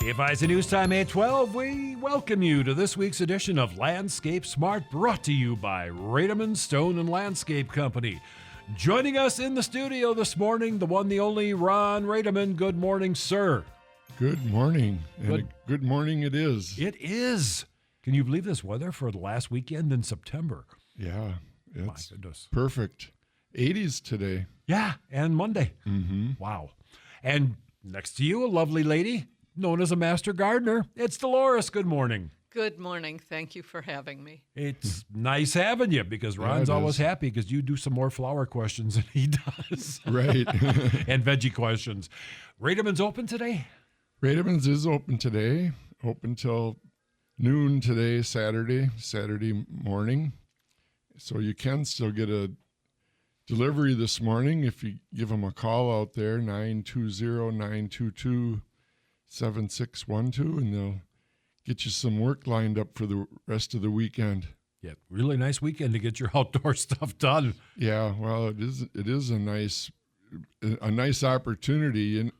KFIZ News Time 812. We welcome you to this week's edition of Landscape Smart, brought to you by Rademann Stone and Landscape Company. Joining us in the studio this morning, the one, the only Ron Rademann. Good morning, sir. Good morning. And good morning it is. It is. Can you believe this weather for the last weekend in September? Yeah, My it's goodness. perfect. 80s today. Yeah, and Monday. Mm-hmm. Wow. And next to you, a lovely lady known as a master gardener. It's Delores. Good morning. Good morning. Thank you for having me. It's nice having you because Yeah, Ron's it always is. happy because you do some more flower questions than he does. Right. And veggie questions. Rademann's open today? Rademann's is open today, open till noon today, Saturday morning. So you can still get a delivery this morning if you give them a call out there, 920-922-7612, and they'll get you some work lined up for the rest of the weekend. Yeah, really nice weekend to get your outdoor stuff done. Yeah, well, it is a nice opportunity, and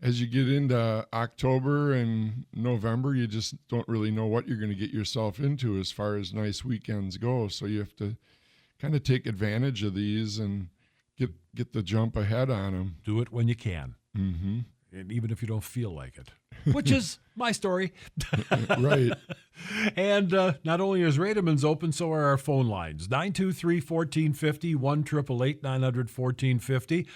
as you get into October and November, you just don't really know what you're going to get yourself into as far as nice weekends go. So you have to kind of take advantage of these and get the jump ahead on them. Do it when you can. Mm-hmm. And even if you don't feel like it, which is my story. Right. And not only is Rademann's open, so are our phone lines. 923-1450, 1-888-900-1450.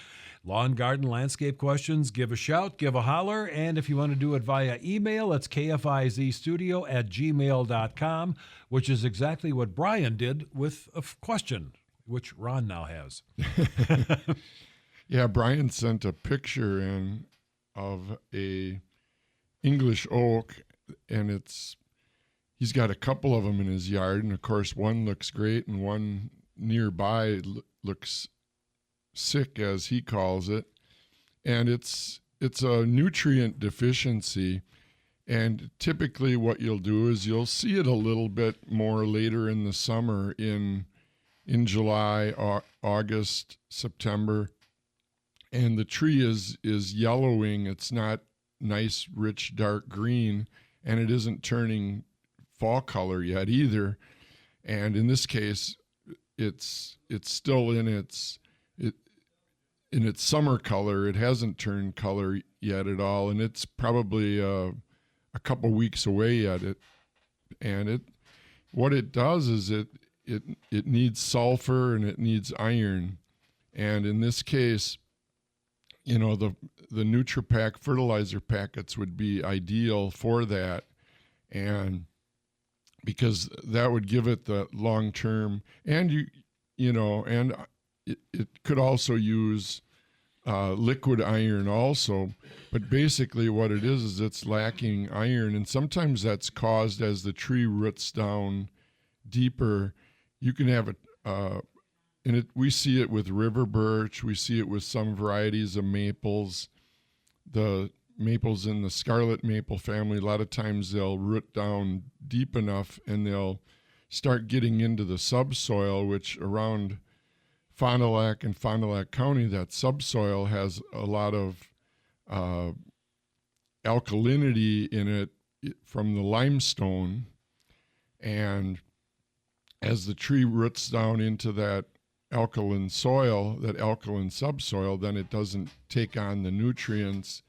Lawn, garden, landscape questions, give a shout, give a holler. And if you want to do it via email, it's kfizstudio@gmail.com, which is exactly what Brian did with a question, which Ron now has. Yeah, Brian sent a picture in of a English oak, and he's got a couple of them in his yard, and of course one looks great and one nearby looks sick, as he calls it, and it's a nutrient deficiency. And typically what you'll do is you'll see it a little bit more later in the summer, in July, August, September, and the tree is yellowing. It's not nice, rich, dark green, and it isn't turning fall color yet either. And in this case, it's still in its summer color. It hasn't turned color yet at all, and it's probably a couple weeks away yet. What it does is it needs sulfur and it needs iron, and in this case, the NutriPack fertilizer packets would be ideal for that, and because that would give it the long term, and it could also use liquid iron also, but basically what it is it's lacking iron, and sometimes that's caused as the tree roots down deeper. You can have we see it with river birch, we see it with some varieties of maples. The maples in the scarlet maple family, a lot of times they'll root down deep enough and they'll start getting into the subsoil, which around Fond du Lac and Fond du Lac County, that subsoil has a lot of alkalinity in it from the limestone. And as the tree roots down into that alkaline soil, that alkaline subsoil, then it doesn't take on the nutrients.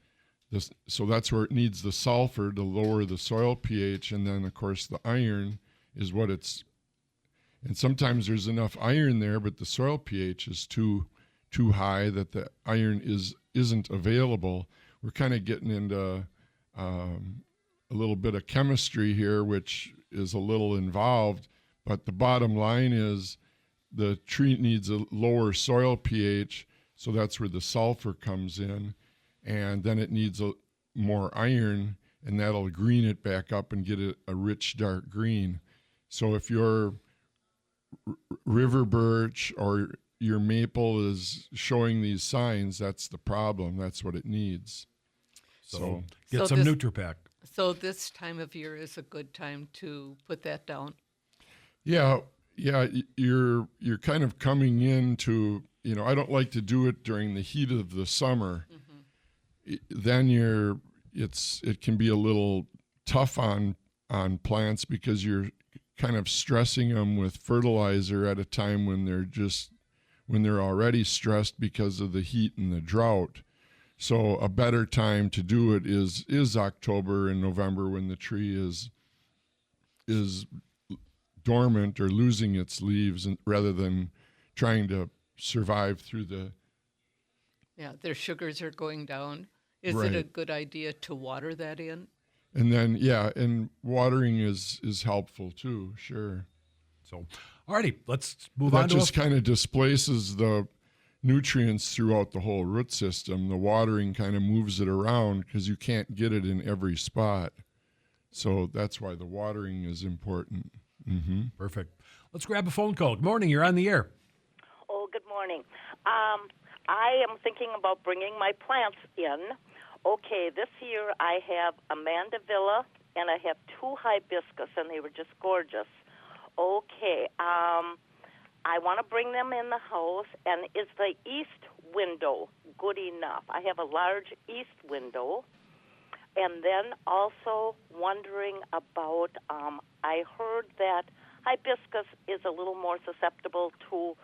So that's where it needs the sulfur to lower the soil pH. And then, of course, the iron is what it's. And sometimes there's enough iron there, but the soil pH is too high that the iron isn't available. We're kind of getting into a little bit of chemistry here, which is a little involved. But the bottom line is the tree needs a lower soil pH, so that's where the sulfur comes in. And then it needs more iron, and that'll green it back up and get it a rich dark green. So if your river birch or your maple is showing these signs, that's the problem. That's what it needs. So get some NutriPack. So this time of year is a good time to put that down. Yeah, you're kind of coming into, I don't like to do it during the heat of the summer. Mm-hmm. Then you're it can be a little tough on plants because you're kind of stressing them with fertilizer at a time when they're already stressed because of the heat and the drought. So a better time to do it is October and November when the tree is dormant or losing its leaves, and rather than trying to survive through the. Yeah, their sugars are going down. Is Right. it a good idea to water that in? And then and watering is helpful too, sure. So, alrighty, let's move That on to just kind of displaces the nutrients throughout the whole root system. The watering kind of moves it around because you can't get it in every spot. So that's why the watering is important. Mm-hmm. Perfect. Let's grab a phone call. Good morning. You're on the air. Oh, good morning. I am thinking about bringing my plants in. Okay, this year I have a mandevilla and I have 2 hibiscus, and they were just gorgeous. Okay, I want to bring them in the house, and is the east window good enough? I have a large east window, and then also wondering about, I heard that hibiscus is a little more susceptible to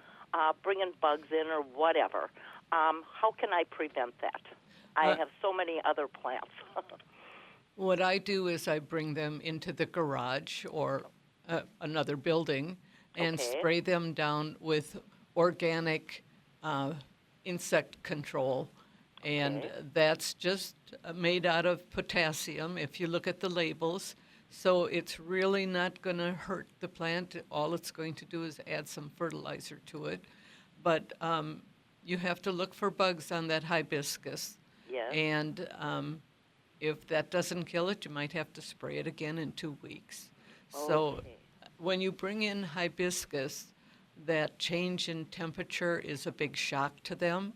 bringing bugs in or whatever. How can I prevent that? I have so many other plants. What I do is I bring them into the garage or another building and Okay. spray them down with organic insect control. And Okay. that's just made out of potassium, if you look at the labels. So it's really not going to hurt the plant. All it's going to do is add some fertilizer to it. But you have to look for bugs on that hibiscus. Yes. And if that doesn't kill it, you might have to spray it again in 2 weeks. So Okay. when you bring in hibiscus, that change in temperature is a big shock to them,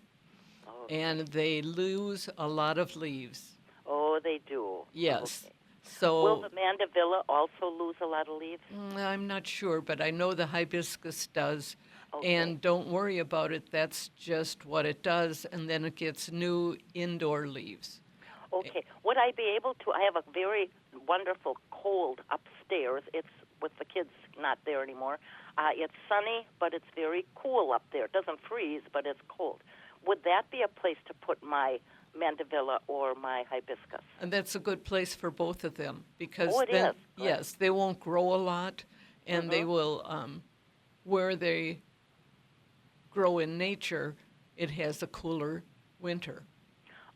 and they lose a lot of leaves. Oh, they do. Yes. Okay. So Will the mandevilla also lose a lot of leaves? I'm not sure, but I know the hibiscus does. Okay. And don't worry about it. That's just what it does, and then it gets new indoor leaves. Okay. Would I be able to? I have a very wonderful cold upstairs. It's with the kids not there anymore. It's sunny, but it's very cool up there. It doesn't freeze, but it's cold. Would that be a place to put my mandevilla or my hibiscus? And that's a good place for both of them because Oh, it then, is. Good. yes, they won't grow a lot, and they will, where they grow in nature, it has a cooler winter.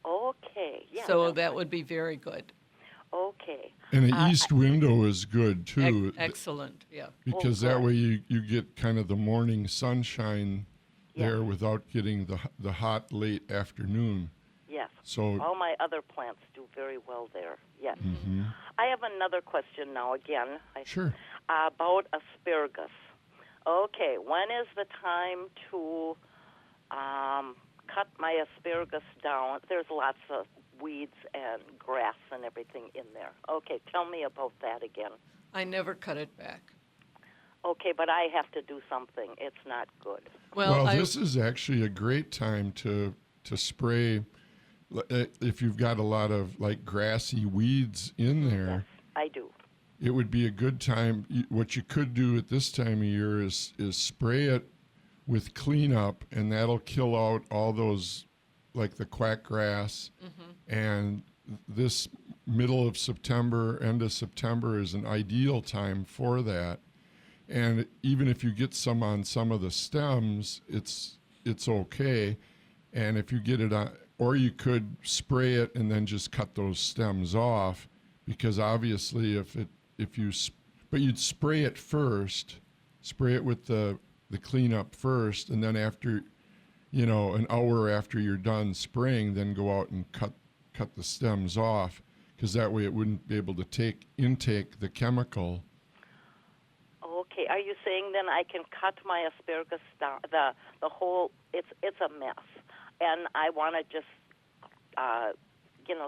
Okay. Yeah. So that's that good. would be very good. Okay. And an east window is good too, Excellent, yeah. because that way you get kind of the morning sunshine there without getting the hot late afternoon. Yes. So All my other plants do very well there. Yes. I have another question now again. Sure. About asparagus. Okay, when is the time to cut my asparagus down? There's lots of weeds and grass and everything in there. Okay, tell me about that again. I never cut it back. Okay, but I have to do something. It's not good. Well, This is actually a great time to spray if you've got a lot of like grassy weeds in there. I do. It would be a good time. What you could do at this time of year is spray it with cleanup, and that'll kill out all those, like the quack grass. And this middle of September, end of September is an ideal time for that. And even if you get some on some of the stems, it's okay. And if you get it on, or you could spray it and then just cut those stems off, because obviously but you'd spray it first, spray it with the cleanup first, and then after, an hour after you're done spraying, then go out and cut the stems off, because that way it wouldn't be able to intake the chemical. Okay, are you saying then I can cut my asparagus down, the whole, it's a mess, and I want to just,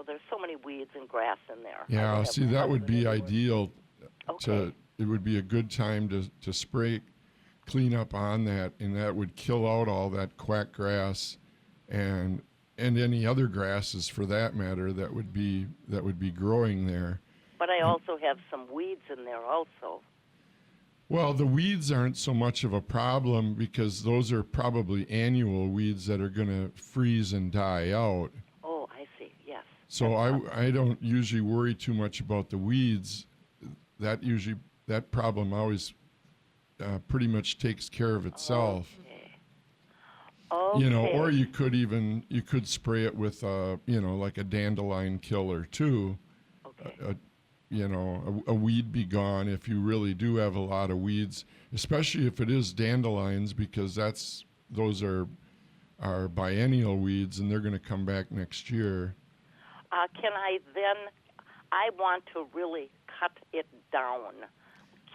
there's so many weeds and grass in there. Yeah, see, that would be ideal. Okay. It would be a good time to spray clean up on that, and that would kill out all that quack grass and and any other grasses for that matter that would be growing there. But I also have some weeds in there also. Well, the weeds aren't so much of a problem because those are probably annual weeds that are going to freeze and die out. Oh, I see. Yes. So I don't usually worry too much about the weeds. That problem always pretty much takes care of itself. Okay. You know, or you could spray it with like a dandelion killer too. Okay. A weed be gone if you really do have a lot of weeds, especially if it is dandelions, because those are biennial weeds and they're going to come back next year. Can I then? I want to really cut it down.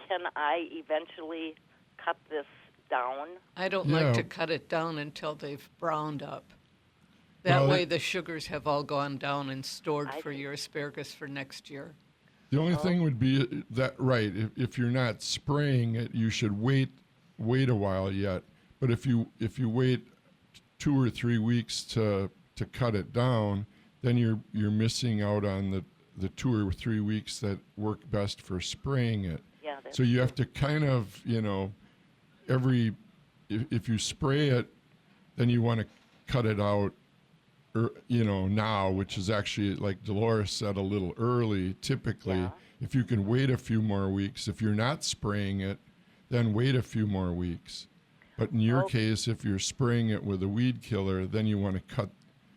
Can I eventually cut this down? I don't like to cut it down until they've browned up. That way the sugars have all gone down and stored for your asparagus for next year. The only thing would be that, right, if you're not spraying it, you should wait a while yet. But if you wait 2 or 3 weeks to cut it down, then you're missing out on the 2 or 3 weeks that work best for spraying it. Yeah, so you have to kind of, if you spray it, then you want to cut it out, now, which is actually, like Delores said, a little early, typically. Yeah. If you can wait a few more weeks, if you're not spraying it, then wait a few more weeks. But in your case, if you're spraying it with a weed killer, then you want to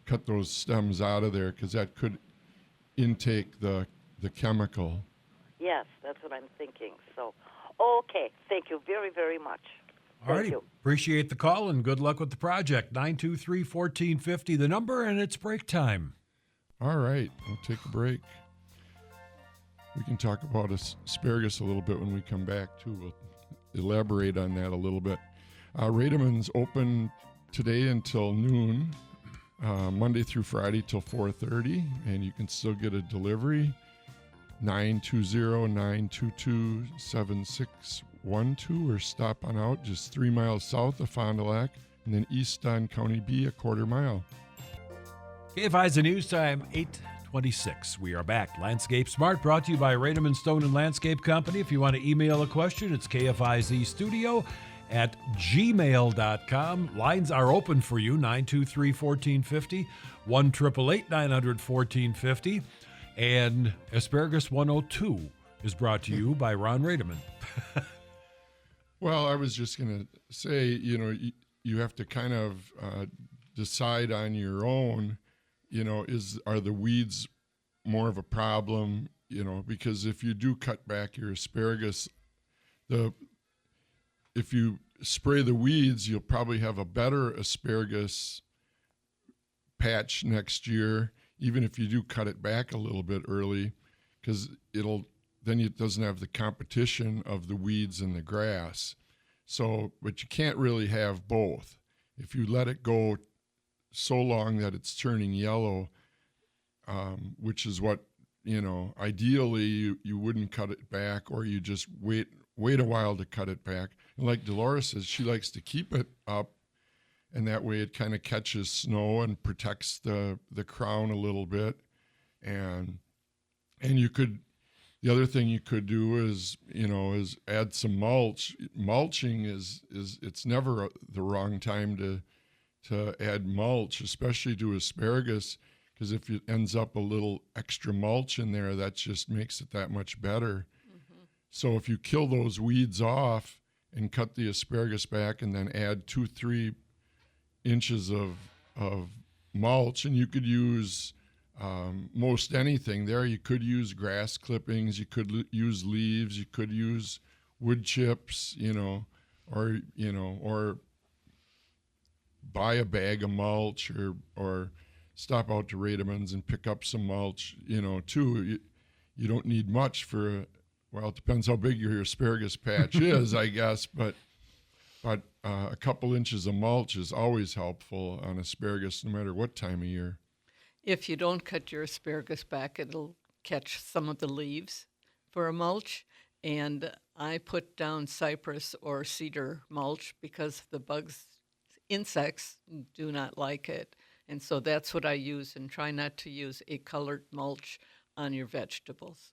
cut those stems out of there because that could intake the chemical. Yes, that's what I'm thinking. So, okay, thank you very, very much. All righty. Appreciate the call and good luck with the project. 923-1450, the number, and it's break time. All right, we'll take a break. We can talk about asparagus a little bit when we come back, too. We'll elaborate on that a little bit. Rademann's open today until noon, Monday through Friday till 4:30, and you can still get a delivery, 920-922-7612, or stop on out just 3 miles south of Fond du Lac, and then east on County B, a quarter mile. KFIZ News Time, 8:26. We are back. Landscape Smart, brought to you by Rademann Stone and Landscape Company. If you want to email a question, it's kfizstudio@gmail.com. Lines are open for you, 923-1450, 1-888-900-1450. And Asparagus 102 is brought to you by Ron Rademann. Well, I was just going to say, you have to kind of decide on your own, are the weeds more of a problem, because if you do cut back your asparagus, if you spray the weeds, you'll probably have a better asparagus patch next year, even if you do cut it back a little bit early, because then it doesn't have the competition of the weeds and the grass. So, but you can't really have both. If you let it go so long that it's turning yellow, which is what, ideally you wouldn't cut it back, or you just wait a while to cut it back. And like Delores says, she likes to keep it up, and that way it kind of catches snow and protects the crown a little bit. And you could, the other thing you could do is add some mulch. Mulching it's never the wrong time to add mulch, especially to asparagus, because if it ends up a little extra mulch in there, that just makes it that much better. Mm-hmm. So if you kill those weeds off and cut the asparagus back and then add 2-3 inches of mulch, and you could use most anything there. You could use grass clippings, you could use leaves, you could use wood chips, or buy a bag of mulch, or stop out to Rademann's and pick up some mulch, too. You don't need much for it depends how big your asparagus patch is, I guess, but a couple inches of mulch is always helpful on asparagus, no matter what time of year. If you don't cut your asparagus back, it'll catch some of the leaves for a mulch. And I put down cypress or cedar mulch because the bugs, insects do not like it. And so that's what I use, and try not to use a colored mulch on your vegetables.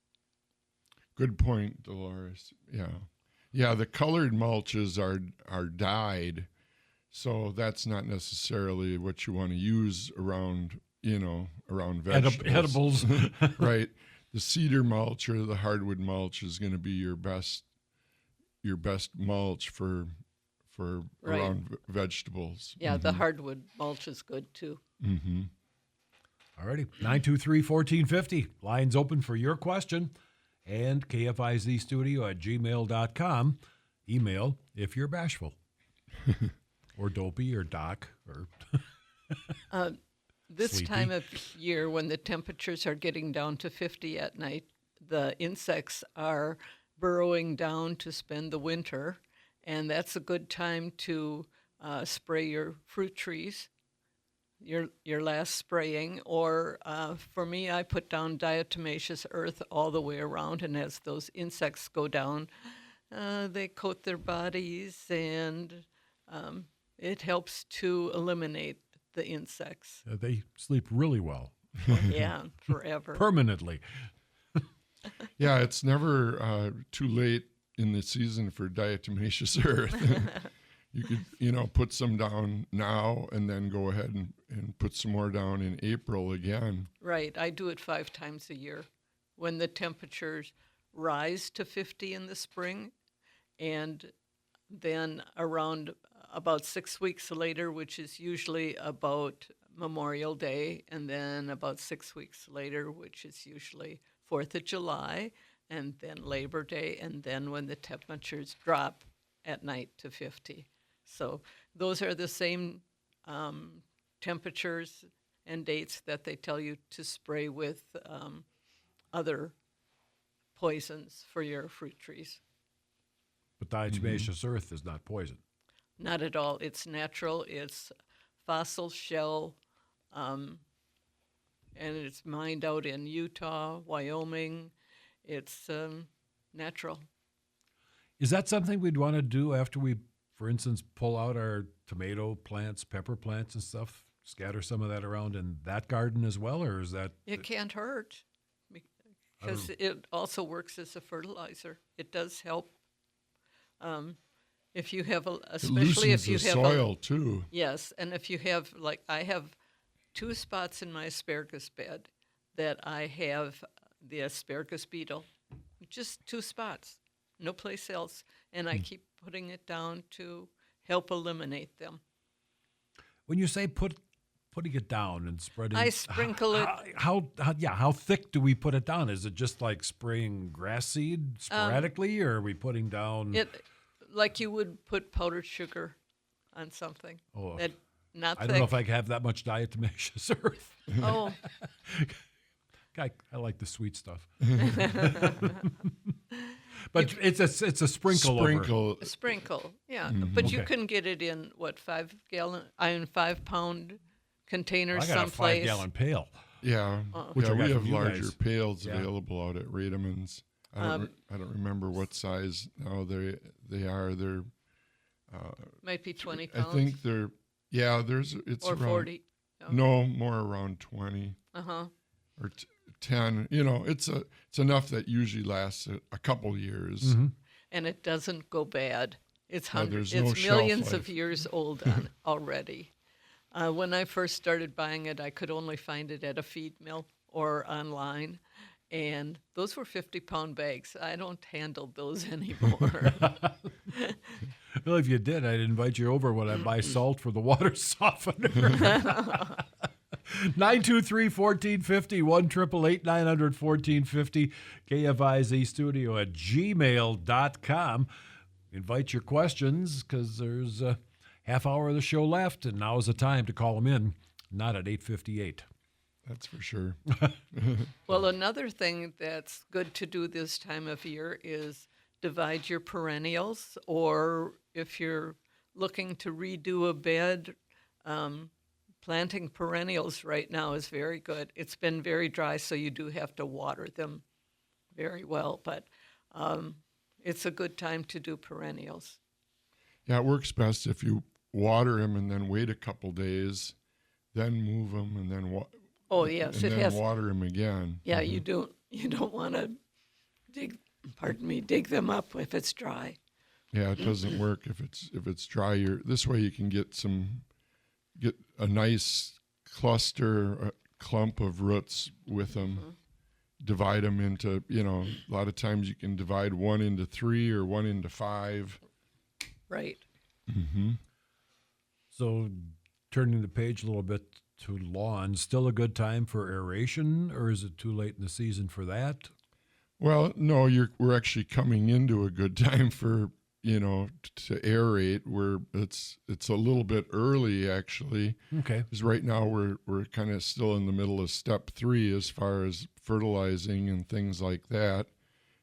Good point, Delores. Yeah. Yeah, the colored mulches are dyed, so that's not necessarily what you want to use around vegetables. Edibles. Right. The cedar mulch or the hardwood mulch is going to be your best mulch for Right. around vegetables. Yeah, the hardwood mulch is good too. Mm-hmm. Alrighty, 923-1450. Lines open for your question. And KFIZstudio@gmail.com. Email if you're bashful. Or dopey or doc or This Sleepy. time of year, when the temperatures are getting down to 50 at night, the insects are burrowing down to spend the winter, and that's a good time to spray your fruit trees, your last spraying. Or for me, I put down diatomaceous earth all the way around, and as those insects go down, they coat their bodies, and it helps to eliminate the insects. they sleep really well, Yeah, forever. permanently. Yeah, it's never too late in the season for diatomaceous earth. You could, put some down now and then go ahead and put some more down in April again. Right. I do it 5 times a year. When the temperatures rise to 50 in the spring, and then around about 6 weeks later, which is usually about Memorial Day, and then about 6 weeks later, which is usually 4th of July, and then Labor Day, and then when the temperatures drop at night to 50. So those are the same temperatures and dates that they tell you to spray with other poisons for your fruit trees. But diatomaceous earth is not poison. Not at all. It's natural. It's fossil shell, and it's mined out in Utah, Wyoming. It's natural. Is that something we'd want to do after we, for instance, pull out our tomato plants, pepper plants and stuff, scatter some of that around in that garden as well, or is that... It can't hurt because it also works as a fertilizer. It does help. If you have, especially if you the have soil too. Yes, and if you have, like, I have 2 spots in my asparagus bed that I have the asparagus beetle, just 2 spots, no place else, and I keep putting it down to help eliminate them. When you say putting it down and spreading, I sprinkle it. How thick do we put it down? Is it just like spraying grass seed sporadically, or are we putting down It like you would put powdered sugar on something. Oh, Not I thick. don't know if I have that much diatomaceous earth. Oh, I like the sweet stuff. But it's a sprinkle over. a sprinkle, yeah. But you can get it in, 5-pound containers I got someplace. a 5-gallon pail. Yeah, Which I we got have from you larger guys. pails Yeah. available out at Rademann's. I don't remember what size now they are. They're Might be 20 I pounds. think they're it's or around 40. no more around 20 Uh-huh. or 10. It's enough that usually lasts a couple years. Mm-hmm. And it doesn't go bad. It's Yeah, hundreds, there's no it's shelf millions life. of years old already. When I first started buying it, I could only find it at a feed mill or online. And those were 50-pound bags. I don't handle those anymore. Well, if you did, I'd invite you over when I buy salt for the water softener. 923-1450, 1-888-900-1450, KFIZstudio@gmail.com. Invite your questions because there's a half hour of the show left, and now is the time to call them in, not at 8:58. That's for sure. Well, another thing that's good to do this time of year is divide your perennials, or if you're looking to redo a bed, planting perennials right now is very good. It's been very dry, so you do have to water them very well, but it's a good time to do perennials. Yeah, it works best if you water them and then wait a couple days then move them, and then Oh, yes, and it then has. water them again. Yeah, you don't want to dig them up if it's dry. Yeah, it doesn't work if it's dry. This way you can get a nice cluster, a clump of roots with them. Divide them into, a lot of times you can divide one into 3 or one into 5. Right. So, turning the page a little bit to lawn, still a good time for aeration, or is it too late in the season for that? Well, no, we're actually coming into a good time for, to aerate. It's a little bit early actually. Okay. Because right now we're kind of still in the middle of step 3 as far as fertilizing and things like that,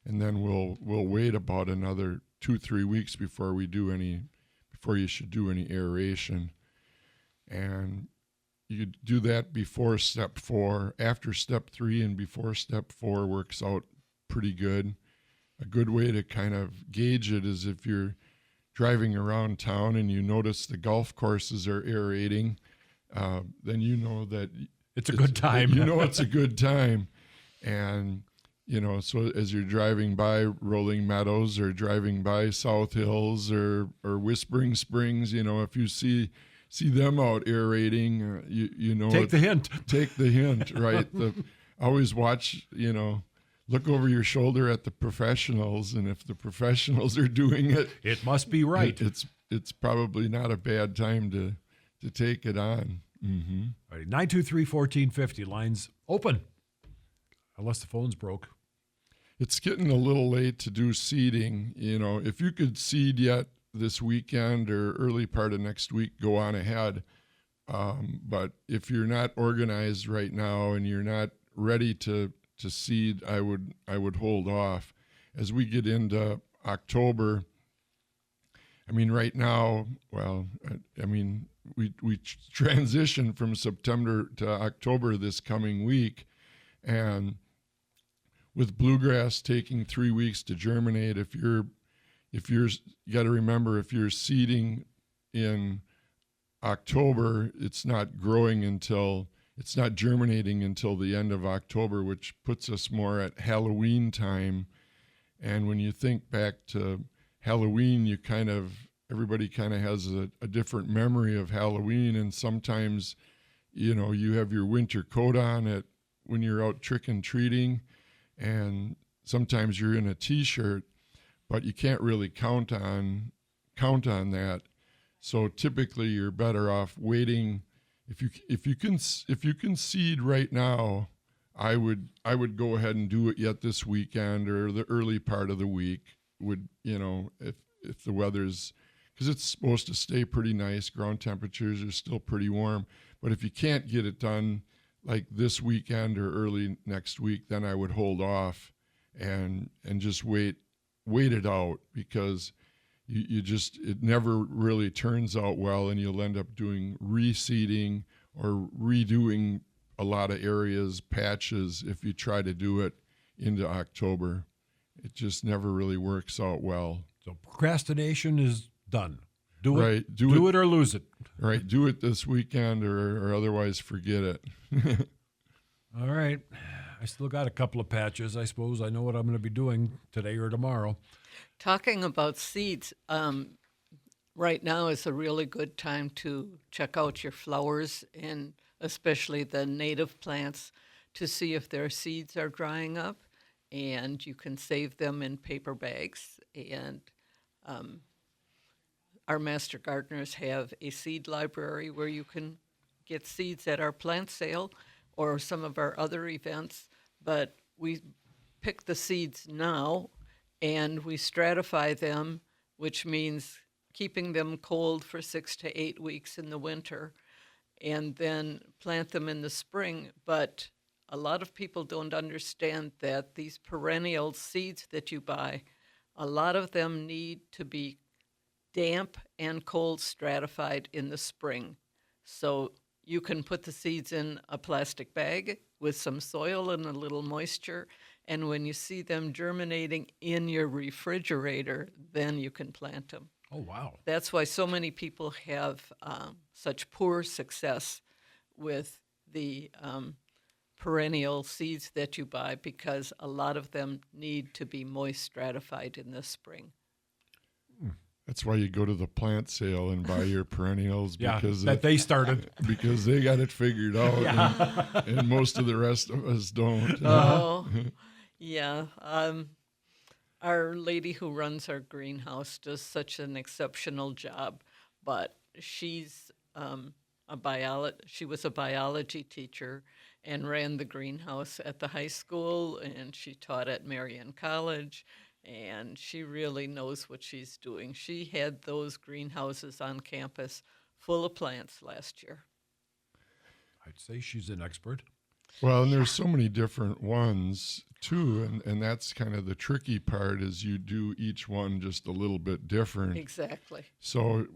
and then we'll wait about another 2-3 weeks before you should do any aeration, and you do that before step 4. After step 3 and before step 4 works out pretty good. A good way to kind of gauge it is if you're driving around town and you notice the golf courses are aerating, then you know that it's a good time. It's a good time. And, so as you're driving by Rolling Meadows or driving by South Hills or Whispering Springs, if you see them out aerating, Take the hint. Take the hint, right? Always watch, look over your shoulder at the professionals, and if the professionals are doing it, it must be right. It's probably not a bad time to take it on. Mm-hmm. All right, 923-1450, lines open, unless the phone's broke. It's getting a little late to do seeding. If you could seed yet this weekend or early part of next week, go on ahead. But if you're not organized right now and you're not ready to seed, I would hold off. As we get into October, right now, we transition from September to October this coming week, and with bluegrass taking 3 weeks to germinate, you got to remember, if you're seeding in October, it's not germinating until the end of October, which puts us more at Halloween time. And when you think back to Halloween, everybody kind of has a different memory of Halloween. And sometimes, you have your winter coat on when you're out trick-and-treating, and sometimes you're in a t-shirt, but you can't really count on that. So typically you're better off waiting. If you can seed right now, I would go ahead and do it yet this weekend or the early part of the week. If the weather's, because it's supposed to stay pretty nice, ground temperatures are still pretty warm. But if you can't get it done like this weekend or early next week, then I would hold off and just wait it out, because it never really turns out well, and you'll end up doing reseeding or redoing a lot of areas, patches, if you try to do it into October. It just never really works out well. So procrastination is done. Do it. Right. Do it or lose it. Right. Do it this weekend or otherwise forget it. All right. I still got a couple of patches. I suppose I know what I'm going to be doing today or tomorrow. Talking about seeds, right now is a really good time to check out your flowers, and especially the native plants, to see if their seeds are drying up, and you can save them in paper bags. And our master gardeners have a seed library where you can get seeds at our plant sale or some of our other events, but we pick the seeds now and we stratify them, which means keeping them cold for 6 to 8 weeks in the winter, and then plant them in the spring. But a lot of people don't understand that these perennial seeds that you buy, a lot of them need to be damp and cold stratified in the spring. So you can put the seeds in a plastic bag with some soil and a little moisture, and when you see them germinating in your refrigerator, then you can plant them. Oh, wow. That's why so many people have such poor success with the perennial seeds that you buy, because a lot of them need to be moist stratified in the spring. That's why you go to the plant sale and buy your perennials, because they started. Because they got it figured out, and most of the rest of us don't. Oh, yeah. Our lady who runs our greenhouse does such an exceptional job, but she's she was a biology teacher and ran the greenhouse at the high school, and she taught at Marion College, and she really knows what she's doing. She had those greenhouses on campus full of plants last year. I'd say she's an expert. Well, and there's so many different ones too, and that's kind of the tricky part, is you do each one just a little bit different. Exactly. So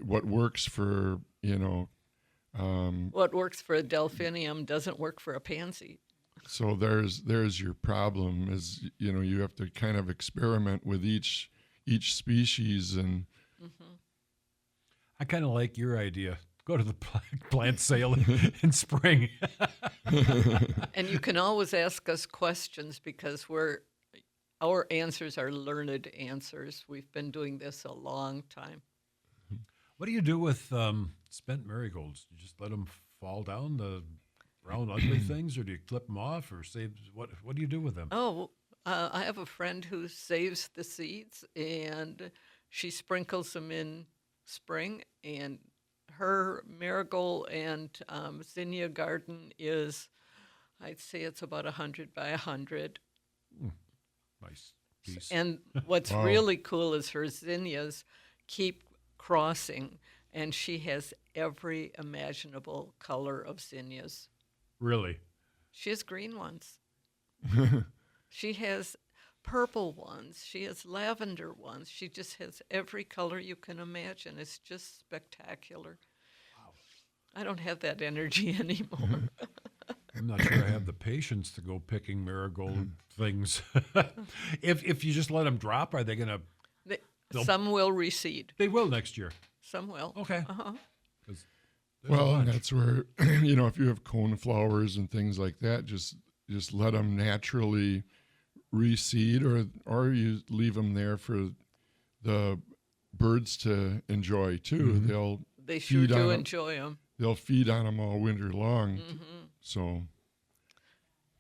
what works for, what works for a delphinium doesn't work for a pansy. So there's your problem, is, you have to kind of experiment with each species. And I kind of like your idea. Go to the plant sale in spring. And you can always ask us questions, because our answers are learned answers. We've been doing this a long time. What do you do with spent marigolds? You just let them fall down, the brown ugly things, or do you clip them off, or save? What do you do with them? Oh, I have a friend who saves the seeds, and she sprinkles them in spring, and her marigold and zinnia garden is, I'd say it's about 100 by 100. Nice piece. And what's really cool is her zinnias keep crossing, and she has every imaginable color of zinnias. Really? She has green ones. She has purple ones. She has lavender ones. She just has every color you can imagine. It's just spectacular. Wow. I don't have that energy anymore. I'm not sure I have the patience to go picking marigold things. If you just let them drop, are they going to... Some will reseed. They will next year. Some will. Okay. Uh-huh. Well, and that's where, if you have cone flowers and things like that, just let them naturally reseed, or you leave them there for the birds to enjoy too. Mm-hmm. They sure do enjoy them. They'll feed on them all winter long. Mm-hmm. So.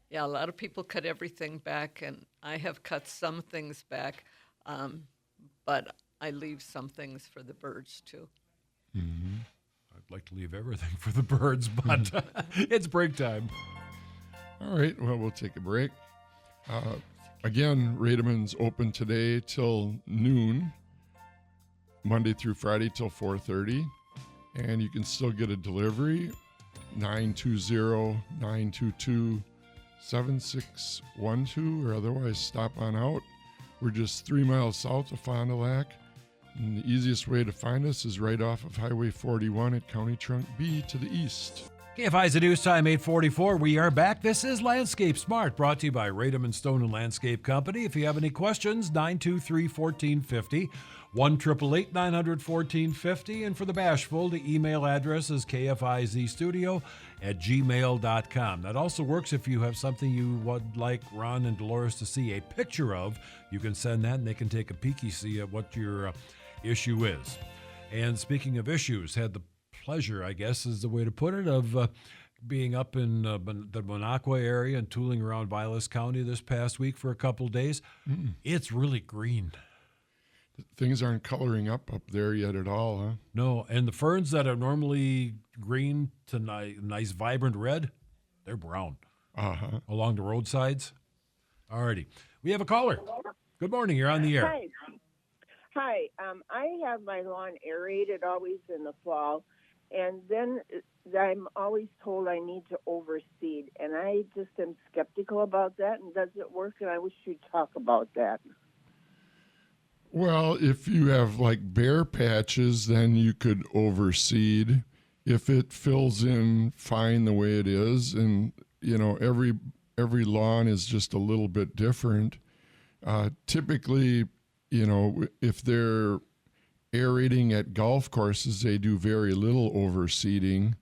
Yeah, a lot of people cut everything back, and I have cut some things back, but I leave some things for the birds too. Mm-hmm. I'd like to leave everything for the birds, but it's break time. All right, well, we'll take a break. Again, Rademann's open today till noon, Monday through Friday till 4:30, and you can still get a delivery, 920-922-7612, or otherwise stop on out. We're just 3 miles south of Fond du Lac, and the easiest way to find us is right off of Highway 41 at County Trunk B to the east. KFIZ news time 8:44. We are back. This is Landscape Smart, brought to you by Rademann Stone and Landscape Company. If you have any questions, 923-1450, 1-888-900-1450. And for the bashful, the email address is kfizstudio@gmail.com. That also works if you have something you would like Ron and Delores to see a picture of. You can send that, and they can take a peeky-see at what your issue is. And speaking of issues, had the pleasure, I guess is the way to put it, of being up in the Minocqua area and tooling around Vilas County this past week for a couple of days. It's really green. Things aren't coloring up there yet at all, huh? No, and the ferns that are normally green to nice vibrant red, they're brown along the roadsides. All righty. We have a caller. Good morning. You're on the air. Hi. I have my lawn aerated always in the fall, and then I'm always told I need to overseed, and I just am skeptical about that. And does it work? And I wish you'd talk about that. Well, if you have like bare patches, then you could overseed. If it fills in fine the way it is, and every lawn is just a little bit different. Typically, if they're aerating at golf courses, they do very little overseeding.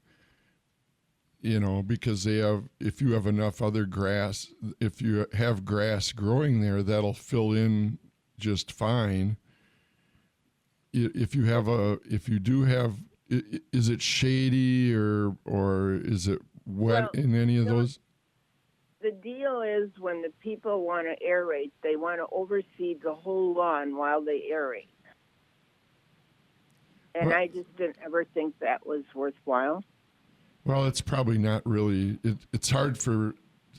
because if you have enough other grass, if you have grass growing there, that'll fill in just fine. If you do have, is it shady or is it wet in any of those? The deal is when the people want to aerate, they want to overseed the whole lawn while they aerate. And I just didn't ever think that was worthwhile. Well, it's probably not really. It's hard for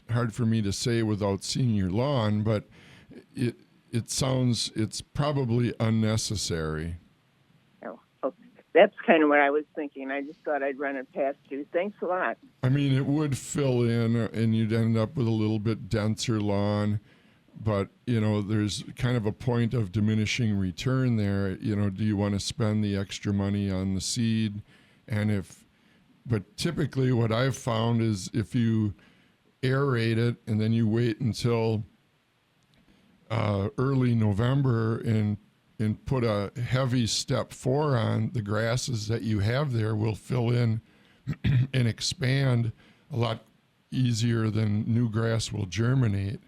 me to say without seeing your lawn, but it sounds it's probably unnecessary. Oh, that's kind of what I was thinking. I just thought I'd run it past you. Thanks a lot. I mean, it would fill in, and you'd end up with a little bit denser lawn. But, there's kind of a point of diminishing return there. Do you want to spend the extra money on the seed? But typically what I've found is if you aerate it and then you wait until early November and put a heavy step 4 on, the grasses that you have there will fill in and expand a lot easier than new grass will germinate.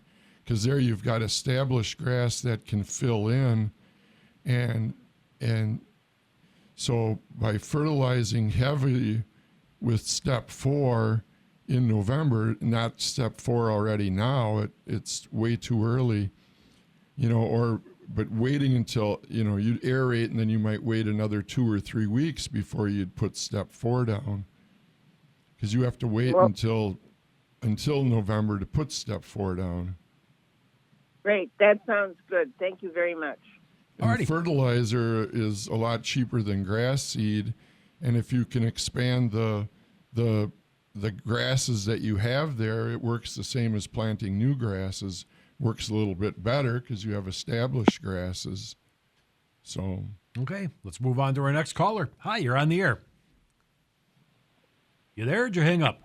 Because there you've got established grass that can fill in, and so by fertilizing heavy with step 4 in November, not step 4 already now, it's way too early, but waiting until, you'd aerate and then you might wait another 2 or 3 weeks before you'd put step 4 down. Because you have to wait until November to put step 4 down. Great. That sounds good. Thank you very much. And fertilizer is a lot cheaper than grass seed, and if you can expand the grasses that you have there, it works the same as planting new grasses. Works a little bit better because you have established grasses. So okay, let's move on to our next caller. Hi, you're on the air. You there? Did you hang up?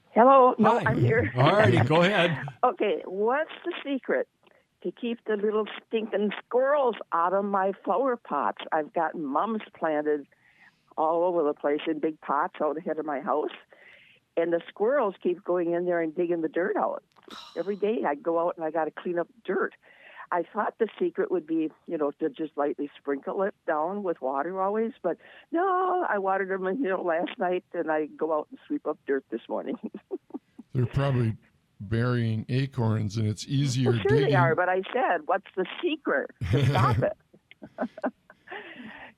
Hello. No, Hi. I'm here. All righty, go ahead. Okay, what's the secret to keep the little stinking squirrels out of my flower pots? I've got mums planted all over the place in big pots out ahead of my house, and the squirrels keep going in there and digging the dirt out. Every day I go out and I got to clean up dirt. I thought the secret would be, to just lightly sprinkle it down with water always, but no, I watered them, last night, and I go out and sweep up dirt this morning. they're probably burying acorns, and it's easier Well, sure digging. they are, but I said, what's the secret to stop it?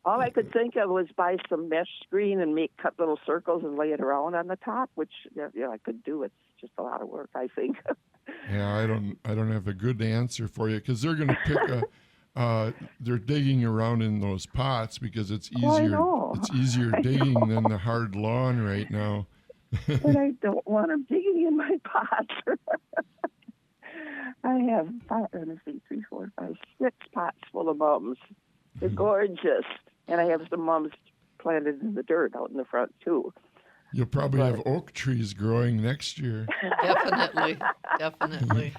All I could think of was buy some mesh screen and cut little circles and lay it around on the top, which I could do. It's just a lot of work, I think. Yeah, I don't have a good answer for you because they're going to pick they're digging around in those pots because it's easier. I know. It's easier digging than the hard lawn right now. But I don't want them digging in my pots. I have 6 pots full of mums. They're gorgeous. And I have some mums planted in the dirt out in the front, too. You'll probably have oak trees growing next year. Definitely.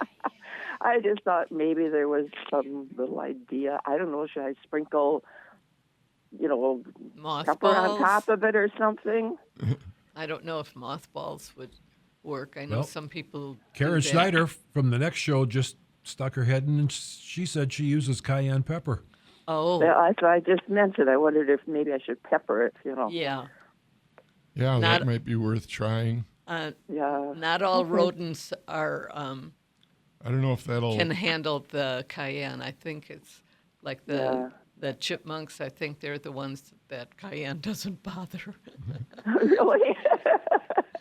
I just thought maybe there was some little idea. I don't know, should I sprinkle, pepper on top of it or something? I don't know if mothballs would work. I know some people. Karen Schneider from the next show just stuck her head in and she said she uses cayenne pepper. Oh. Yeah, I just mentioned. I wondered if maybe I should pepper it, Yeah. Yeah, that might be worth trying. Yeah. Not all rodents are I don't know if can handle the cayenne. I think it's like the chipmunks. I think they're the ones that cayenne doesn't bother. Really?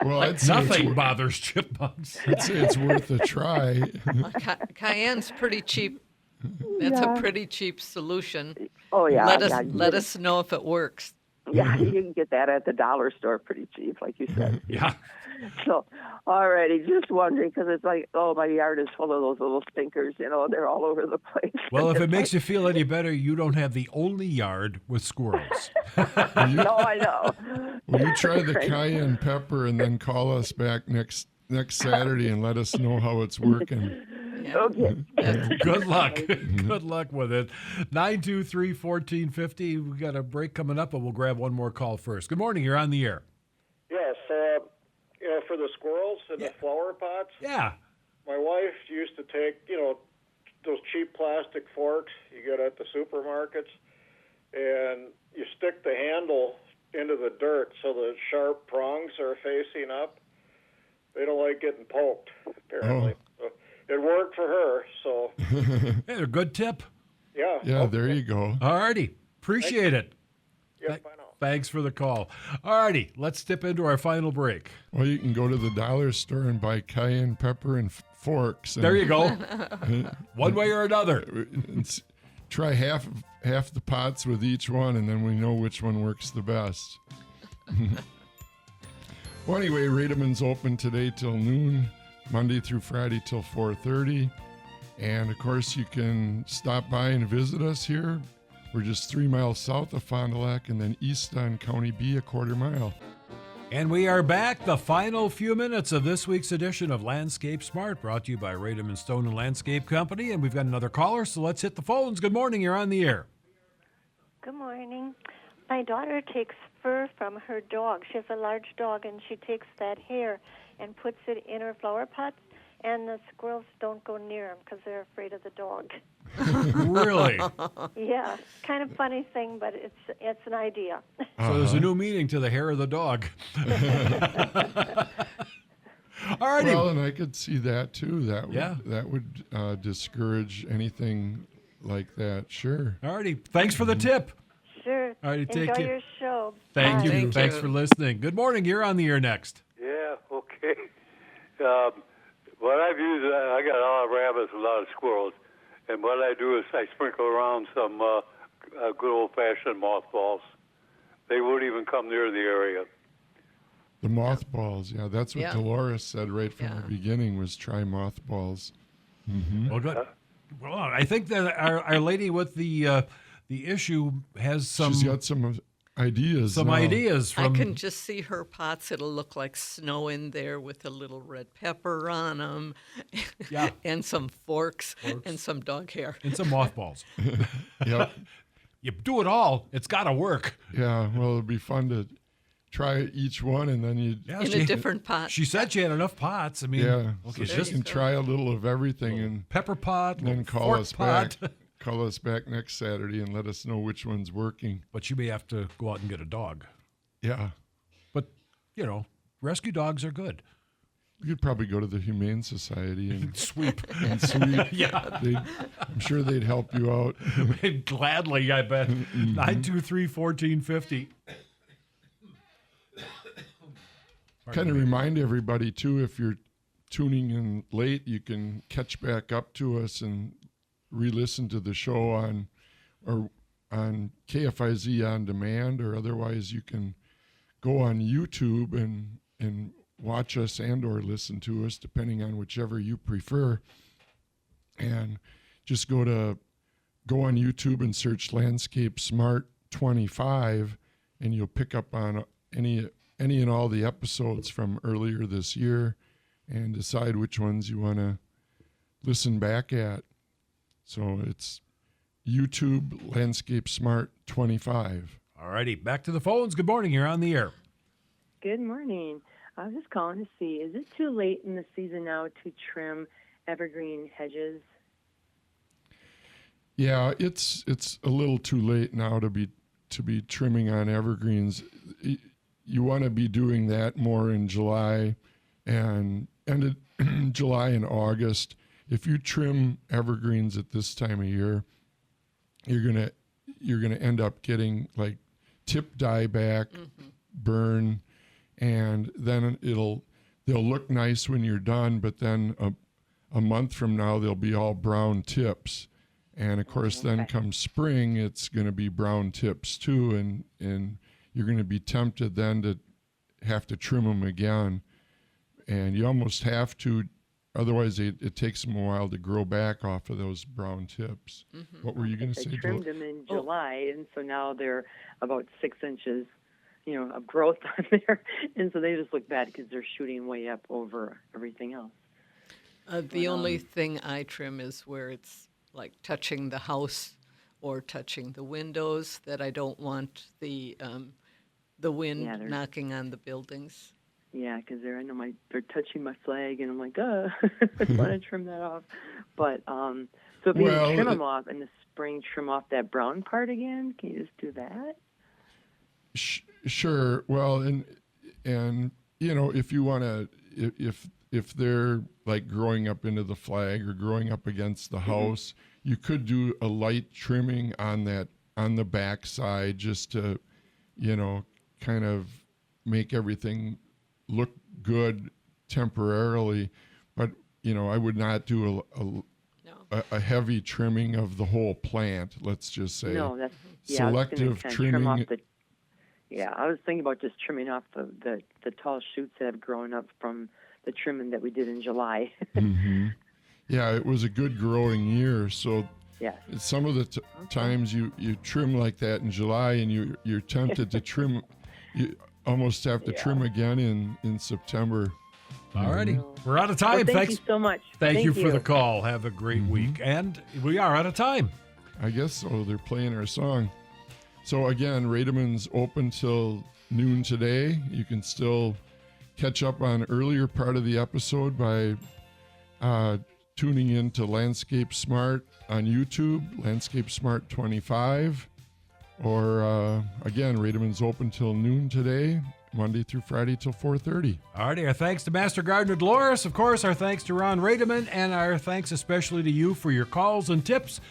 Well, I'd say Nothing bothers chipmunks. I'd say it's worth a try. Cayenne's pretty cheap. That's a pretty cheap solution. Oh, yeah. Let us know if it works. Yeah, you can get that at the dollar store pretty cheap, like you said. Yeah. So, alrighty, just wondering, because it's like, my yard is full of those little stinkers, they're all over the place. Well, if it makes you feel any better, you don't have the only yard with squirrels. No, I know. Will you try the cayenne pepper and then call us back next Saturday and let us know how it's working? Okay. Good luck. Good luck with it. 923-1450. We got a break coming up, but we'll grab one more call first. Good morning. You're on the air. Yes. for the squirrels in the flower pots. Yeah. My wife used to take, those cheap plastic forks you get at the supermarkets, and you stick the handle into the dirt so the sharp prongs are facing up. They don't like getting poked, apparently. So it worked for her, so. Hey, a good tip. Yeah. Yeah, there you go. All righty. Appreciate it. Yep, I know. Thanks for the call. All righty. Let's dip into our final break. Well, you can go to the dollar store and buy cayenne pepper and forks. And, There you go. One way or another. and try half the pots with each one, and then we know which one works the best. Well, anyway, Rademann's open today till noon, Monday through Friday till 4:30. And, of course, you can stop by and visit us here. We're just 3 miles south of Fond du Lac and then east on County B, a quarter mile. And we are back, the final few minutes of this week's edition of Landscape Smart, brought to you by Rademann Stone and Landscape Company. And we've got another caller, so let's hit the phones. Good morning, you're on the air. Good morning. My daughter takes fur from her dog. She has a large dog, and she takes that hair and puts it in her flower pots, and the squirrels don't go near them because they're afraid of the dog. Really? Yeah, kind of funny thing, but it's an idea. So there's a new meaning to the hair of the dog. All righty. Well, and I could see that too. Yeah. That would discourage anything like that. Sure. All righty. Thanks for the tip. Sure. All righty, take Enjoy care. your show. Thank Bye. you. Thank Thanks you. for listening. Good morning. You're on the air next. Yeah, okay. What I've used, I got a lot of rabbits, a lot of squirrels, and what I do is I sprinkle around some good old-fashioned mothballs. They won't even come near the area. The mothballs, yeah, that's what Yeah. Delores said right from Yeah. the beginning was try mothballs. Well, good. Well, I think that our lady with the issue has some She's got some ideas. some now. ideas I from. can just see her pots. It'll look like snow in there with a little red pepper on them, Yeah. and some forks and some dog hair. and some mothballs. Yep. You do it all. It's got to work. Yeah. Well, it'd be fun to try each one, and then you. Yeah, In a different pot. She said she had enough pots. I mean, Yeah. okay, So just she can try a little of everything and pepper pot, then little call fork us pot. back. Call us back next Saturday and let us know which one's working. But you may have to go out and get a dog. Yeah. But rescue dogs are good. You could probably go to the Humane Society and Sweep. sweep. Yeah. I'm sure they'd help you out. Gladly, I bet. 923-1450. Kind of remind everybody, too, if you're tuning in late, you can catch back up to us and re-listen to the show on KFIZ on demand, or otherwise you can go on YouTube and watch us and or listen to us, depending on whichever you prefer. And just go on YouTube and search Landscape Smart 25, and you'll pick up on any and all the episodes from earlier this year and decide which ones you want to listen back at. So it's YouTube Landscape Smart 25. All righty, back to the phones. Good morning. You're on the air. Good morning. I was just calling to see, is it too late in the season now to trim evergreen hedges? Yeah, it's a little too late now to be trimming on evergreens. You want to be doing that more in July and July and August. If you trim evergreens at this time of year, you're gonna end up getting like tip dieback, burn, and then they'll look nice when you're done, but then a month from now they'll be all brown tips. And of course, then come spring, it's going to be brown tips too, and you're going to be tempted then to have to trim them again. And you almost have to, otherwise it takes them a while to grow back off of those brown tips. What were you going to say, I trimmed them in July, and so now they're about 6 inches, of growth on there. And so they just look bad because they're shooting way up over everything else. The only thing I trim is where it's like touching the house or touching the windows, that I don't want the wind knocking on the buildings. Yeah, because they're touching my flag, and I'm like, I want to trim that off. But so if you trim them off in the spring, trim off that brown part again. Can you just do that? Sure. Well, and if you want to, if they're like growing up into the flag or growing up against the house, you could do a light trimming on the back side just to, kind of make everything look good temporarily. But I would not do a heavy trimming of the whole plant. Let's just say selective trimming. I was thinking about just trimming off the tall shoots that have grown up from the trimming that we did in July. Mm-hmm. Yeah, it was a good growing year. So some of the times you trim like that in July, and you're tempted to trim. You almost have to trim again in September. All righty. We're out of time. Well, thank you so much. Thank you for the call. Have a great week. And we are out of time. I guess so. They're playing our song. So again, Rademann's open till noon today. You can still catch up on earlier part of the episode by tuning in to Landscape Smart on YouTube, Landscape Smart 25. Or again, Rademann's open till noon today, Monday through Friday till 4:30. All righty. Our thanks to Master Gardener Delores. Of course, our thanks to Ron Rademann, and our thanks especially to you for your calls and tips.